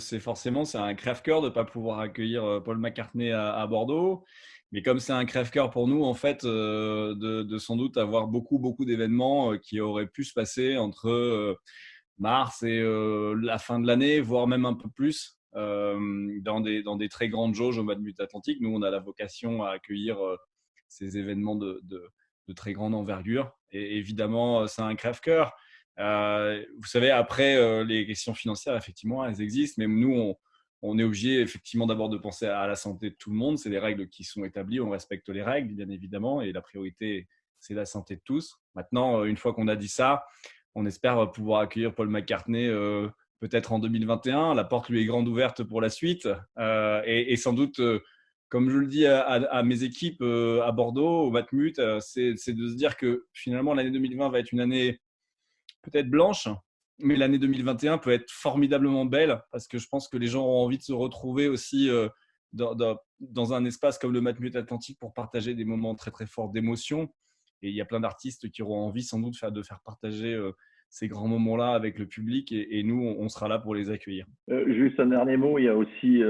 c'est forcément c'est un crève-cœur de ne pas pouvoir accueillir Paul McCartney à Bordeaux. Mais comme c'est un crève-cœur pour nous, en fait, de sans doute avoir beaucoup d'événements qui auraient pu se passer entre mars et la fin de l'année, voire même un peu plus, dans des très grandes jauges au Matmut Atlantique. Nous, on a la vocation à accueillir ces événements de très grande envergure. Et évidemment, c'est un crève-cœur. Vous savez, après, les questions financières, effectivement, elles existent, mais nous, on est obligé, effectivement, d'abord de penser à la santé de tout le monde. C'est des règles qui sont établies, on respecte les règles, bien évidemment, et la priorité, c'est la santé de tous. Maintenant, une fois qu'on a dit ça, on espère pouvoir accueillir Paul McCartney peut-être en 2021. La porte lui est grande ouverte pour la suite. Et sans doute, comme je le dis à mes équipes à Bordeaux, au Matmut, c'est de se dire que finalement, l'année 2020 va être une année peut-être blanche, mais l'année 2021 peut être formidablement belle parce que je pense que les gens ont envie de se retrouver aussi dans un espace comme le Matmut Atlantique pour partager des moments très très forts d'émotion. Et il y a plein d'artistes qui auront envie sans doute de faire partager ces grands moments-là avec le public et nous, on sera là pour les accueillir. Juste un dernier mot, il y a aussi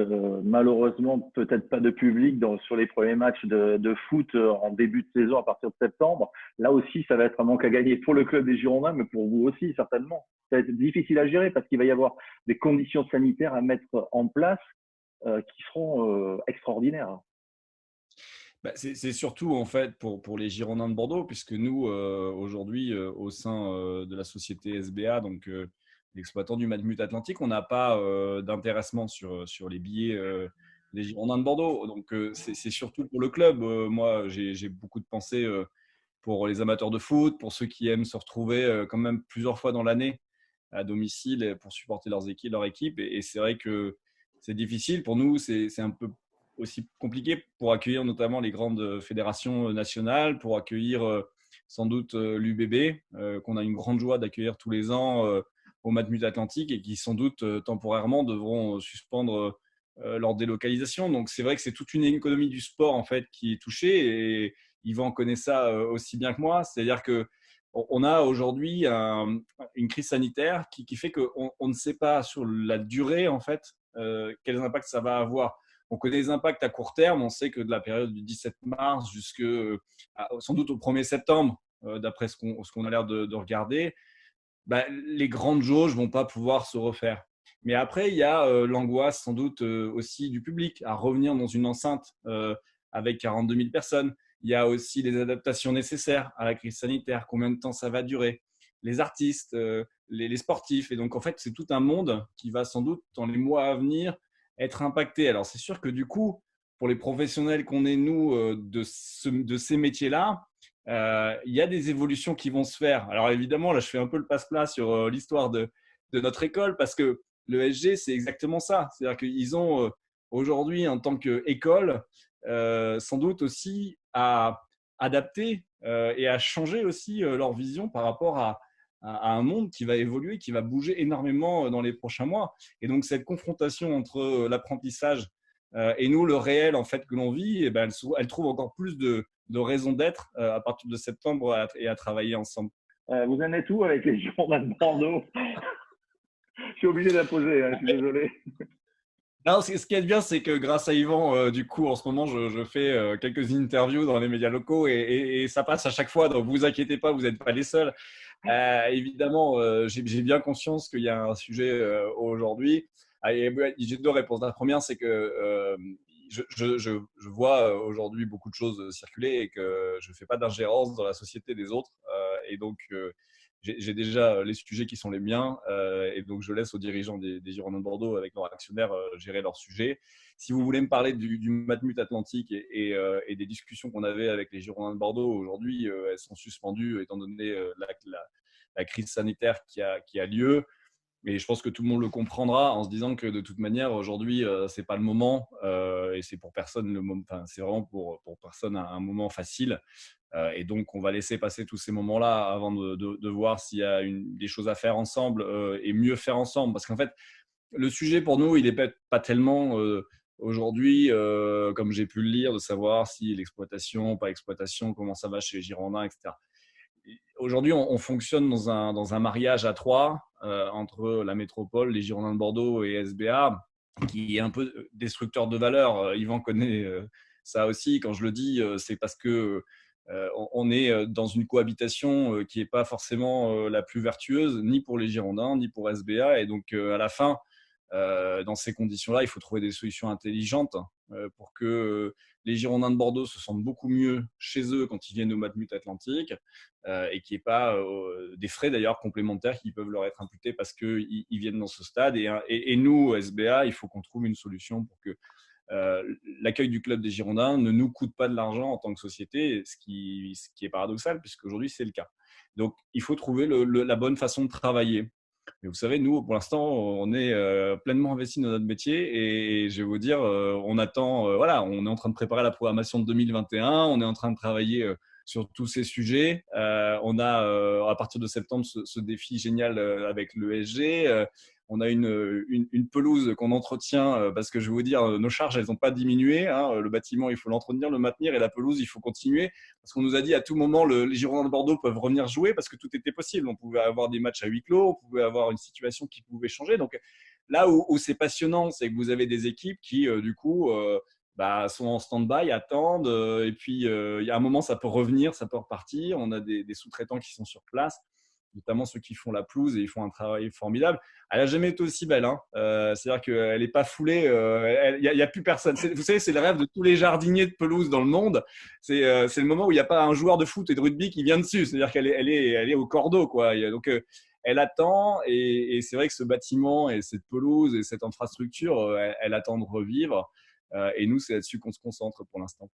malheureusement peut-être pas de public sur les premiers matchs de foot en début de saison à partir de septembre. Là aussi, ça va être un manque à gagner pour le club des Girondins, mais pour vous aussi certainement. Ça va être difficile à gérer parce qu'il va y avoir des conditions sanitaires à mettre en place qui seront extraordinaires. Bah, c'est surtout en fait pour les Girondins de Bordeaux, puisque nous, aujourd'hui, au sein de la société SBA, donc l'exploitant du Matmut Atlantique, on n'a pas d'intéressement sur les billets des Girondins de Bordeaux. Donc c'est surtout pour le club. Moi, j'ai beaucoup de pensées pour les amateurs de foot, pour ceux qui aiment se retrouver quand même plusieurs fois dans l'année à domicile pour supporter leur équipe. Et c'est vrai que c'est difficile. Pour nous, c'est un peu aussi compliqué pour accueillir notamment les grandes fédérations nationales, pour accueillir sans doute l'UBB, qu'on a une grande joie d'accueillir tous les ans au Matmut Atlantique et qui sans doute temporairement devront suspendre leur délocalisation. Donc c'est vrai que c'est toute une économie du sport en fait qui est touchée et Yvan connaît ça aussi bien que moi. C'est-à-dire que on a aujourd'hui une crise sanitaire qui fait qu'on ne sait pas sur la durée en fait quels impacts ça va avoir. On connaît les impacts à court terme. On sait que de la période du 17 mars jusque sans doute au 1er septembre, d'après ce qu'on a l'air de regarder, bah, les grandes jauges ne vont pas pouvoir se refaire. Mais après, il y a l'angoisse sans doute aussi du public à revenir dans une enceinte avec 42 000 personnes. Il y a aussi les adaptations nécessaires à la crise sanitaire, combien de temps ça va durer, les artistes, les sportifs. Et donc, en fait, c'est tout un monde qui va sans doute, dans les mois à venir, être impacté. Alors, c'est sûr que du coup, pour les professionnels qu'on est, nous, de ces métiers-là, il y a des évolutions qui vont se faire. Alors évidemment, là, je fais un peu le passe-plat sur l'histoire de notre école parce que le SG, c'est exactement ça. C'est-à-dire qu'ils ont aujourd'hui, en tant qu'école, sans doute aussi à adapter et à changer aussi leur vision par rapport à un monde qui va évoluer, qui va bouger énormément dans les prochains mois. Et donc, cette confrontation entre l'apprentissage et nous, le réel en fait que l'on vit, eh ben, elle trouve encore plus de raisons d'être à partir de septembre et à travailler ensemble. Vous en êtes où avec les Girondins de Bordeaux? Je suis obligé de la poser, hein, je suis désolé. Non, ce qui est bien, c'est que grâce à Yvan, du coup, en ce moment, je fais quelques interviews dans les médias locaux et ça passe à chaque fois. Donc, vous inquiétez pas, vous n'êtes pas les seuls. Évidemment, j'ai bien conscience qu'il y a un sujet aujourd'hui. J'ai deux réponses. La première, c'est que je vois aujourd'hui beaucoup de choses circuler et que je ne fais pas d'ingérence dans la société des autres. Et donc, j'ai déjà les sujets qui sont les miens et donc je laisse aux dirigeants des Girondins de Bordeaux avec leurs actionnaires gérer leurs sujets. Si vous voulez me parler du Matmut Atlantique et des discussions qu'on avait avec les Girondins de Bordeaux aujourd'hui, elles sont suspendues étant donné la crise sanitaire qui a lieu. Mais je pense que tout le monde le comprendra en se disant que de toute manière, aujourd'hui, c'est pas le moment et c'est pour personne le moment. Enfin, c'est vraiment pour personne un moment facile. Et donc, on va laisser passer tous ces moments-là avant de voir s'il y a des choses à faire ensemble et mieux faire ensemble. Parce qu'en fait, le sujet pour nous, il n'est pas tellement aujourd'hui, comme j'ai pu le lire, de savoir si l'exploitation, pas exploitation, comment ça va chez les Girondins, etc. aujourd'hui, on fonctionne dans un mariage à trois entre la métropole, les Girondins de Bordeaux et SBA, qui est un peu destructeur de valeur. Yvan connaît ça aussi. Quand je le dis, c'est parce que on est dans une cohabitation qui n'est pas forcément la plus vertueuse, ni pour les Girondins, ni pour SBA. Et donc, à la fin, dans ces conditions-là, il faut trouver des solutions intelligentes pour que les Girondins de Bordeaux se sentent beaucoup mieux chez eux quand ils viennent au Matmut Atlantique et qu'il n'y ait pas des frais d'ailleurs complémentaires qui peuvent leur être imputés parce qu'ils viennent dans ce stade. Et nous, SBA, il faut qu'on trouve une solution pour que l'accueil du club des Girondins ne nous coûte pas de l'argent en tant que société, ce qui est paradoxal puisqu'aujourd'hui c'est le cas. Donc il faut trouver la bonne façon de travailler. Mais vous savez, nous, pour l'instant, on est pleinement investi dans notre métier et je vais vous dire, on attend, voilà, on est en train de préparer la programmation de 2021, on est en train de travailler sur tous ces sujets. On a, à partir de septembre, ce défi génial avec le l'ESG. On a une pelouse qu'on entretient parce que je vais vous dire, nos charges, elles n'ont pas diminué. Hein. Le bâtiment, il faut l'entretenir, le maintenir et la pelouse, il faut continuer. Parce qu'on nous a dit à tout moment, les Girondins de Bordeaux peuvent revenir jouer parce que tout était possible. On pouvait avoir des matchs à huis clos, on pouvait avoir une situation qui pouvait changer. Donc là où c'est passionnant, c'est que vous avez des équipes qui, du coup, sont en stand-by, attendent. Et puis, il y a un moment, ça peut revenir, ça peut repartir. On a des sous-traitants qui sont sur place, notamment ceux qui font la pelouse et ils font un travail formidable. Elle n'a jamais été aussi belle. Hein. C'est-à-dire qu'elle n'est pas foulée. Il n'y a plus personne. Vous savez, c'est le rêve de tous les jardiniers de pelouse dans le monde. C'est le moment où il n'y a pas un joueur de foot et de rugby qui vient dessus. C'est-à-dire qu'elle elle est au cordeau. Quoi. Donc, elle attend et c'est vrai que ce bâtiment et cette pelouse et cette infrastructure, elle attend de revivre. Et nous, c'est là-dessus qu'on se concentre pour l'instant.